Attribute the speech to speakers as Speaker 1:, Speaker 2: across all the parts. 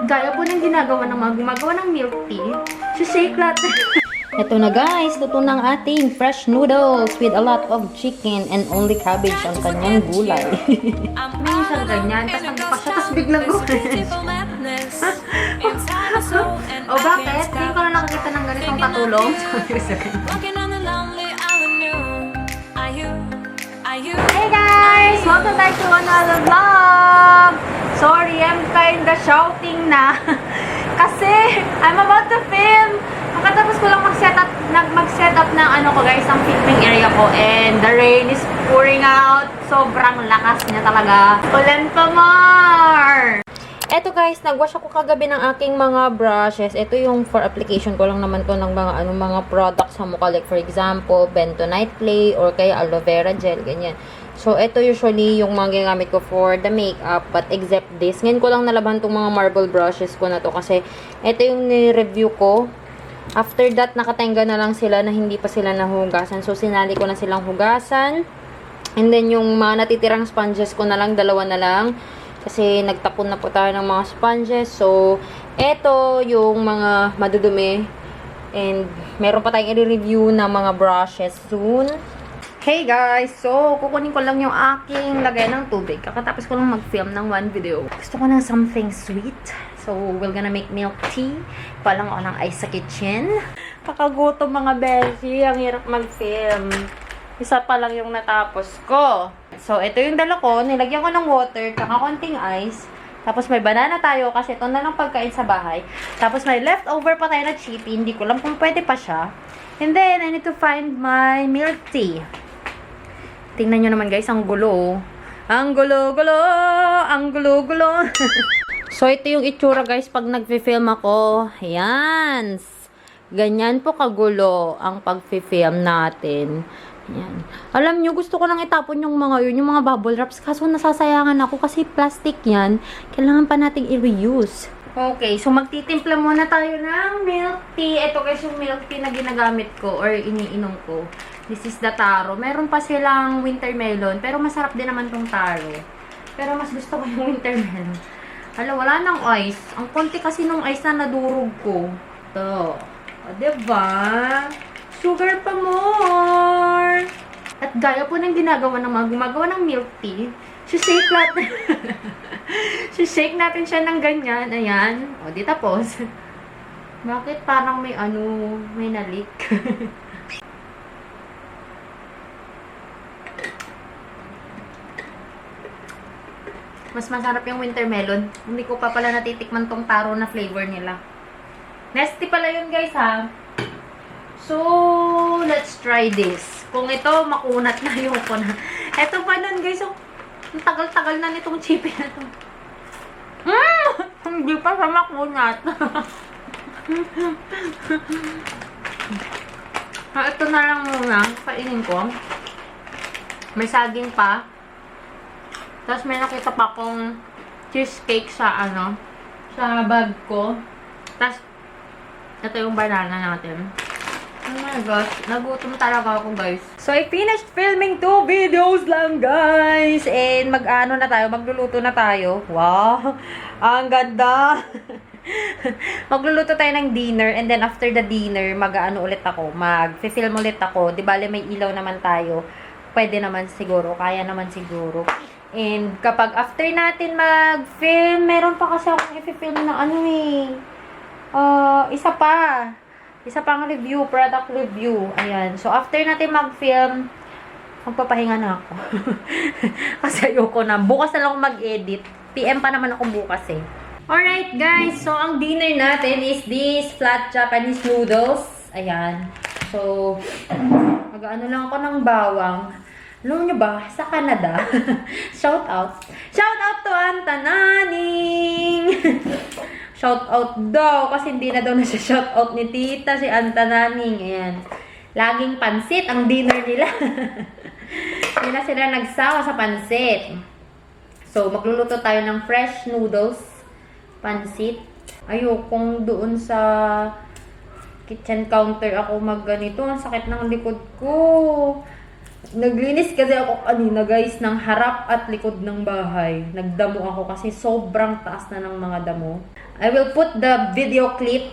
Speaker 1: gaya po ng ginagawa ng mga gumagawa ng milk tea, shake natin. Ito na guys, luto ng ating fresh noodles with a lot of chicken and only cabbage ang kanyang gulay. May isang ganyan, tapos nagpa siya, tapos biglang gulay. O bakit? Hindi ko na nakakita ng ganitong katulong. Hey guys! Welcome back to another vlog! Sorry, I'm kinda shouting na. Kasi, I'm about to film. Makatapos ko lang mag-set up ng ano ko guys, ang filming area ko. And the rain is pouring out. Sobrang lakas niya talaga. Ulan pa more! Eto guys, nagwash ako kagabi ng aking mga brushes. Ito yung for application ko lang naman to ng mga products sa mukha. Like for example, bentonite clay or kaya aloe vera gel, ganyan. So, ito usually yung mga ginagamit ko for the makeup. But except this, ngayon ko lang nalaban tong mga marble brushes ko na to. Kasi ito yung ni-review ko. After that, nakatenga na lang sila na hindi pa sila nahugasan. So, sinali ko na silang hugasan. And then, yung mga natitirang sponges ko na lang, dalawa na lang. Kasi nagtapon na po tayo ng mga sponges. So, eto yung mga madudumi. And meron pa tayong i-review na mga brushes soon. Hey guys! So, kukunin ko lang yung aking lagay ng tubig. Kakatapos ko lang mag-film ng one video. Gusto ko ng something sweet. So, we're gonna make milk tea. Palang ako ng ice sa kitchen. Kakagutom mga beshi. Ang hirap mag-film. Isa pa lang yung natapos ko. So, ito yung dala ko. Nilagyan ko ng water, tsaka konting ice. Tapos may banana tayo kasi ito na lang pagkain sa bahay. Tapos may leftover pa tayo na chippy. Hindi ko lang kung pwede pa siya. And then, I need to find my milk tea. Tingnan nyo naman guys, ang gulo. Ang gulo-gulo! Ang gulo-gulo! So, ito yung itsura guys pag nag-film ako. Ayan. Ganyan po kagulo ang pag-film natin. Yan. Alam nyo, gusto ko nang itapon yung mga yun, yung mga bubble wraps. Kaso nasasayangan ako kasi plastic yan. Kailangan pa nating i-reuse. Okay, so magtitimpla muna tayo ng milk tea. Ito guys yung milk tea na ginagamit ko or iniinom ko. This is the taro. Meron pa silang winter melon. Pero masarap din naman tong taro. Pero mas gusto ko yung winter melon. Hala, wala nang ice. Ang konti kasi nung ice na nadurog ko. Ito. O, diba? Sugar pa more! At gaya po ng ginagawa ng mga gumagawa ng milk tea, shake natin. Shake natin siya ng ganyan. Ayan. O, di tapos. Bakit parang may may nalik? Mas masarap yung winter melon. Hindi ko pa pala natitikman tong taro na flavor nila. Nasty pala yun guys ha. So, let's try this. Kung ito, makunat na yung ko na. Ito pa nun, guys. So, ang tagal-tagal na nitong chippy na to. Hindi pa sa makunat. Ito na lang muna. Kainin ko. May saging pa. Tapos may nakita pa akong cheesecake sa sa bag ko. Tapos, ito yung banana natin. Oh my gosh, nagutom talaga ako guys. So, I finished filming 2 videos lang guys. And magluluto na tayo. Wow, ang ganda. Magluluto tayo ng dinner. And then after the dinner, mag-film ulit ako. Di bale may ilaw naman tayo. Pwede naman siguro, kaya naman siguro. And kapag after natin mag-film, meron pa kasi akong i-film na isa pang review, product review. Ayan. So, after natin mag-film, magpapahinga na ako. Kasi ayoko na. Bukas na lang ako mag-edit. PM pa naman ako bukas eh. Alright guys, so ang dinner natin is this flat Japanese noodles. Ayan. So, mag-ano lang ako ng bawang. Alam nyo ba, sa Canada, shout out to Antananing! Shout out daw, kasi hindi na daw shout out ni tita, si Antananing. Ayan. Laging pansit ang dinner nila. Hindi na sila nagsawa sa pansit. So, magluluto tayo ng fresh noodles, pansit. Ayokong doon sa kitchen counter ako magganito. Ang sakit ng likod ko. Naglinis kasi ako kanina guys ng harap at likod ng bahay. Nagdamo ako kasi sobrang taas na ng mga damo. I will put the video clip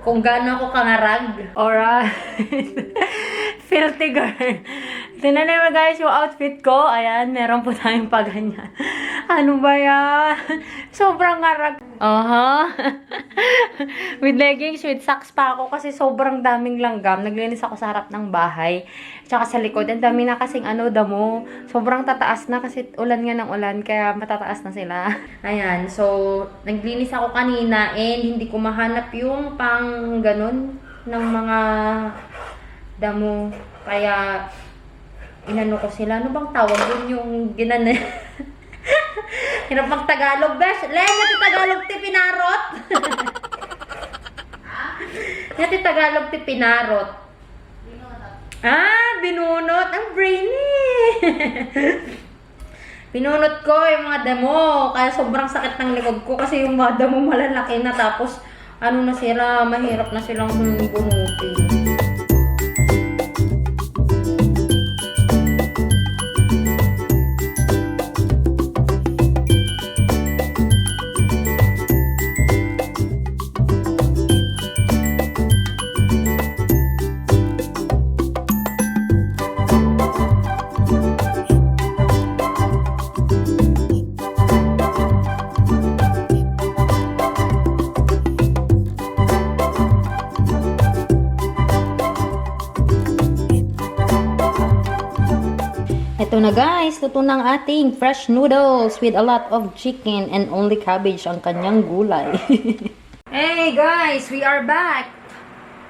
Speaker 1: kung gaano ako kangarag. Alright. Filthy girl. Tingnan naman guys yung outfit ko. Ayan, meron po tayong paganyan. Ano ba yan? Sobrang ngarag. With leggings, with socks pa ako kasi sobrang daming langgam. Naglinis ako sa harap ng bahay. Tsaka sa likod. Ang dami na kasing damo. Sobrang tataas na kasi ulan nga ng ulan. Kaya matataas na sila. Ayan. So, naglinis ako kanina and hindi ko mahanap yung pang ganun ng mga damo. Kaya, inano ko sila. Ano bang tawag yun yung ginana? Hirap mag-Tagalog, besh. Len, yati Tagalog ti pinarot. Yati Tagalog ti pinarot. Binunot. Ang brainy. Binunot ko yung mga damo. Kaya sobrang sakit ng likod ko. Kasi yung mga damo malalaki na. Tapos, na sila, mahirap na silang bunutin. Ito na guys, luto ng ating fresh noodles with a lot of chicken and only cabbage ang kanyang gulay. Hey guys, we are back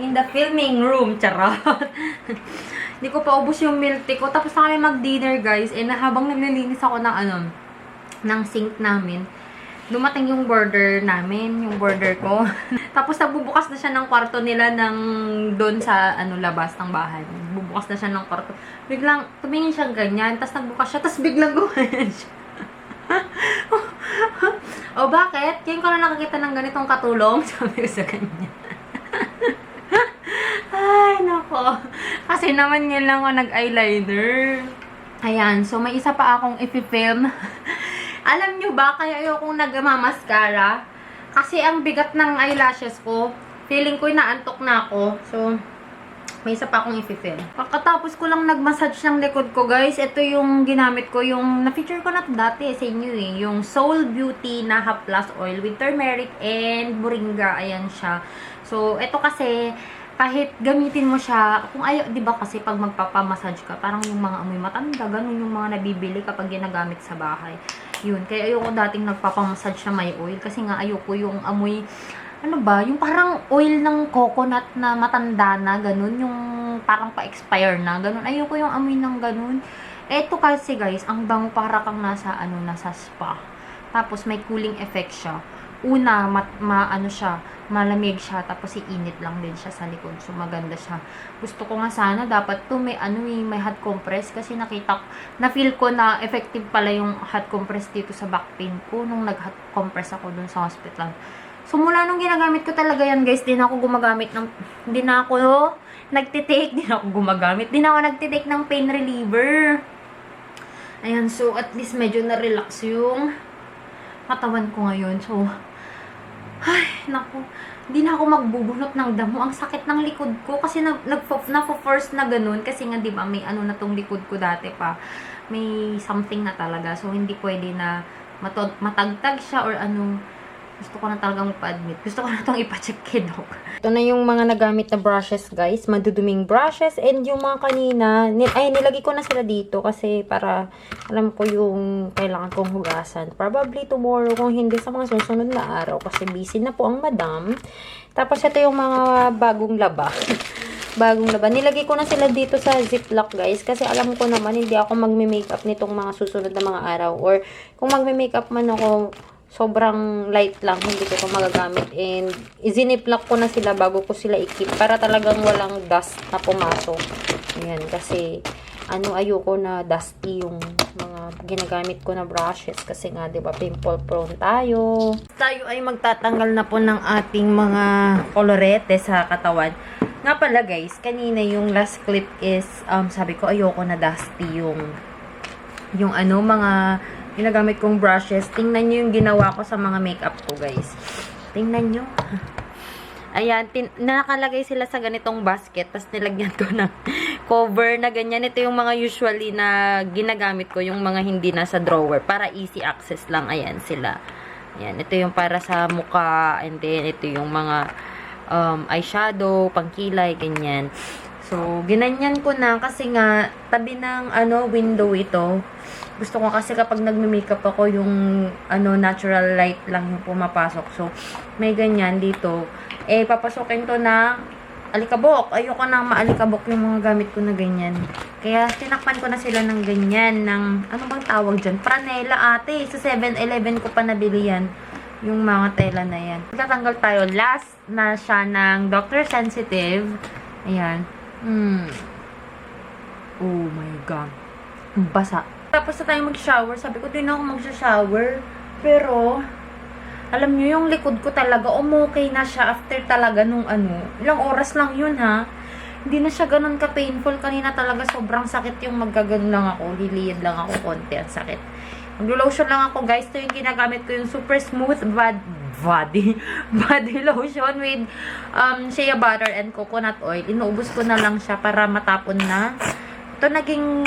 Speaker 1: in the filming room. Charot. Hindi ko pa ubos yung milk tea ko. Tapos na kami mag-dinner guys. And habang naglilinis ako ng ng sink namin, dumating yung border namin, yung border ko. Tapos nagbubukas na siya ng kwarto nila doon sa labas ng bahay. Bubukas na siya ng kwarto. Biglang tumingin siya ganyan, tapos nagbukas siya, tapos biglang gumayan siya. O bakit? Kaya ko na nakakita ng ganitong katulong. Sabi ko sa kanya. Ay, nako. Kasi naman yun lang ako nag-eyeliner. Ayan, so may isa pa akong ipifilm. Alam nyo ba, kaya ayokong nagmamaskara? Kasi ang bigat ng eyelashes ko. Feeling ko inaantok na ako. So, may isa pa akong ipifilm. Pagkatapos ko lang nag-massage ng likod ko, guys. Ito yung ginamit ko. Yung na-feature ko na dati sa inyo eh. Yung Soul Beauty na Half Plus Oil with turmeric and moringa. Ayan siya. So, ito kasi, kahit gamitin mo siya, kung ayaw, di ba kasi pag magpapamassage ka, parang yung mga amoy matanda, ganun yung mga nabibili kapag ginagamit sa bahay. Yun, kaya ayoko dating nagpapamassage na may oil, kasi nga ayoko yung amoy, yung parang oil ng coconut na matanda na, ganun, yung parang pa-expire na, ganun. Ayoko yung amoy ng ganun. Eto kasi guys, ang bango para kang nasa spa. Tapos may cooling effect siya. Una, malamig siya, tapos iinit lang din siya sa likod. So, maganda siya. Gusto ko nga sana, dapat to may hot compress, kasi na-feel ko na effective pala yung hot compress dito sa back pain ko, nung nag-hot compress ako dun sa hospital. So, mula nung ginagamit ko talaga yan, guys, di na ako gumagamit ng pain reliever. Ayan, so, at least medyo na-relax yung katawan ko ngayon. So, hindi na ako magbubunot ng damo. Ang sakit ng likod ko kasi na-force na ganun. Kasi nga, di ba, may na tong likod ko dati pa. May something na talaga. So, hindi pwede na matagtag siya or Gusto ko na talagang pa-admit. Gusto ko na itong ipacheck kay Doc. Ito na yung mga nagamit na brushes, guys. Maduduming brushes. And yung mga kanina, nilagay ko na sila dito kasi para alam ko yung kailangan kong hugasan. Probably tomorrow kung hindi sa mga susunod na araw kasi busy na po ang madam. Tapos ito yung mga bagong laba. Bagong laba. Nilagay ko na sila dito sa ziplock, guys. Kasi alam ko naman, hindi ako magme-makeup nitong mga susunod na mga araw. Or kung magme-makeup man ako, sobrang light lang, hindi ko ito magagamit. And, iziniplock ko na sila bago ko sila i-keep para talagang walang dust na pumasok. Ayan, kasi, ayoko na dusty yung mga ginagamit ko na brushes. Kasi nga, diba, pimple prone tayo. Tayo ay magtatanggal na po ng ating mga kolorete sa katawan. Nga pala guys, kanina yung last clip is, sabi ko ayoko na dusty yung ano, mga ginagamit kong brushes. Tingnan nyo yung ginawa ko sa mga makeup ko guys. Tingnan nyo. Ayan, nakalagay sila sa ganitong basket, tapos nilagyan ko ng cover na ganyan. Ito yung mga usually na ginagamit ko, yung mga hindi nasa drawer, para easy access lang. Ayan sila. Ayan, ito yung para sa mukha, and then ito yung mga eyeshadow, pangkilay, ganyan. So, ginanyan ko na kasi nga, tabi ng window ito. Gusto ko kasi kapag nagme-makeup ako, yung natural light lang yung pumapasok. So, may ganyan dito. Eh, papasokin to na alikabok. Ayoko nang maalikabok yung mga gamit ko na ganyan. Kaya, tinakpan ko na sila ng ganyan, ng, ano bang tawag dyan? Franela ate. Sa 7-Eleven ko pa nabili yan. Yung mga tela na yan. Tatanggal tayo. Last na siya ng Dr. Sensitive. Ayan. Oh my God. Basa. Tapos na tayo mag-shower. Sabi ko, din ako mag-shower. Pero, alam nyo, yung likod ko talaga, umukay na siya after talaga nung ilang oras lang yun ha. Hindi na siya ganun ka-painful. Kanina talaga sobrang sakit yung magkaganon lang ako. Liliyad lang ako konti. Ang sakit. Mag-lotion lang ako guys. Ito yung ginagamit ko, yung super smooth body lotion with shea butter and coconut oil. Inuubos ko na lang siya para matapon na. Ito naging,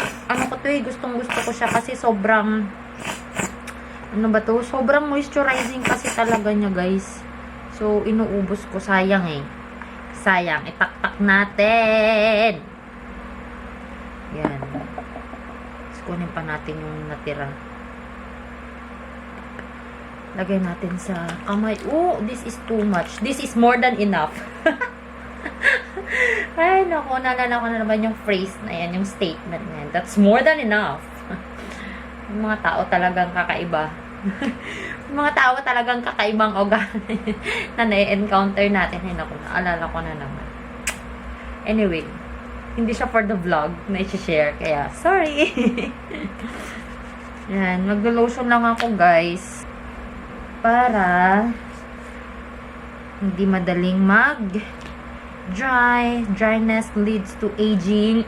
Speaker 1: gustong gusto ko siya kasi sobrang, sobrang moisturizing kasi talaga niya guys. So, inuubos ko. Sayang eh. Sayang. Itaktak natin. Yan. Tapos kunin pa natin yung natira. Lagay natin sa kamay. Oh, this is too much. This is more than enough. Ay, naku, naalala ko na naman yung phrase na yan, yung statement na yan. That's more than enough. Yung mga tao talagang kakaiba. Yung mga tao talagang kakaibang ugali na na-encounter natin. Ay, naku, naalala ko na naman. Anyway, hindi siya for the vlog na i-share. Kaya, sorry. Yan, mag-lotion lang ako, guys. Para hindi madaling dryness leads to aging.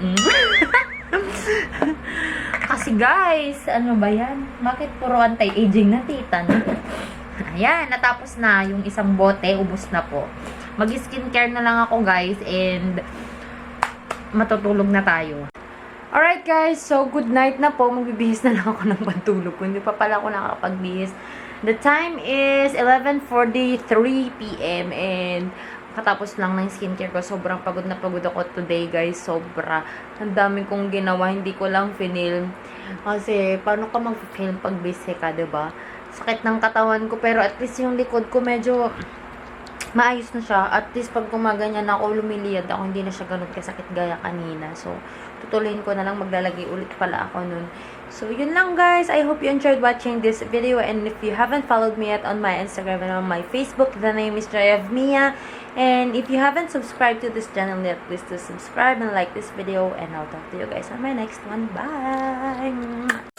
Speaker 1: Kasi guys, ano ba yan? Bakit puro anti-aging na tita? Ayan, natapos na yung isang bote, ubos na po. Mag-skincare na lang ako guys, and matutulog na tayo. Alright guys, so good night na po. Magbibihis na lang ako ng pantulog ko. Hindi pa pala ako nakapagbihis. The time is 11:43 p.m. and katapos lang ng skincare ko. Sobrang pagod na pagod ako today, guys. Sobra. Ang dami kong ginawa. Hindi ko lang finilm. Kasi, paano ka mag-film pag busy ka, diba? Sakit ng katawan ko. Pero at least yung likod ko medyo maayos na siya. At least pag gumaganyan ako, lumiliyad ako. Hindi na siya ganun kasakit gaya kanina. So, tutuloyin ko na lang. Maglalagay ulit pala ako nun. So, yun lang guys. I hope you enjoyed watching this video. And if you haven't followed me yet on my Instagram and on my Facebook, the name is Joy of Mia. And if you haven't subscribed to this channel yet, please do subscribe and like this video. And I'll talk to you guys on my next one. Bye!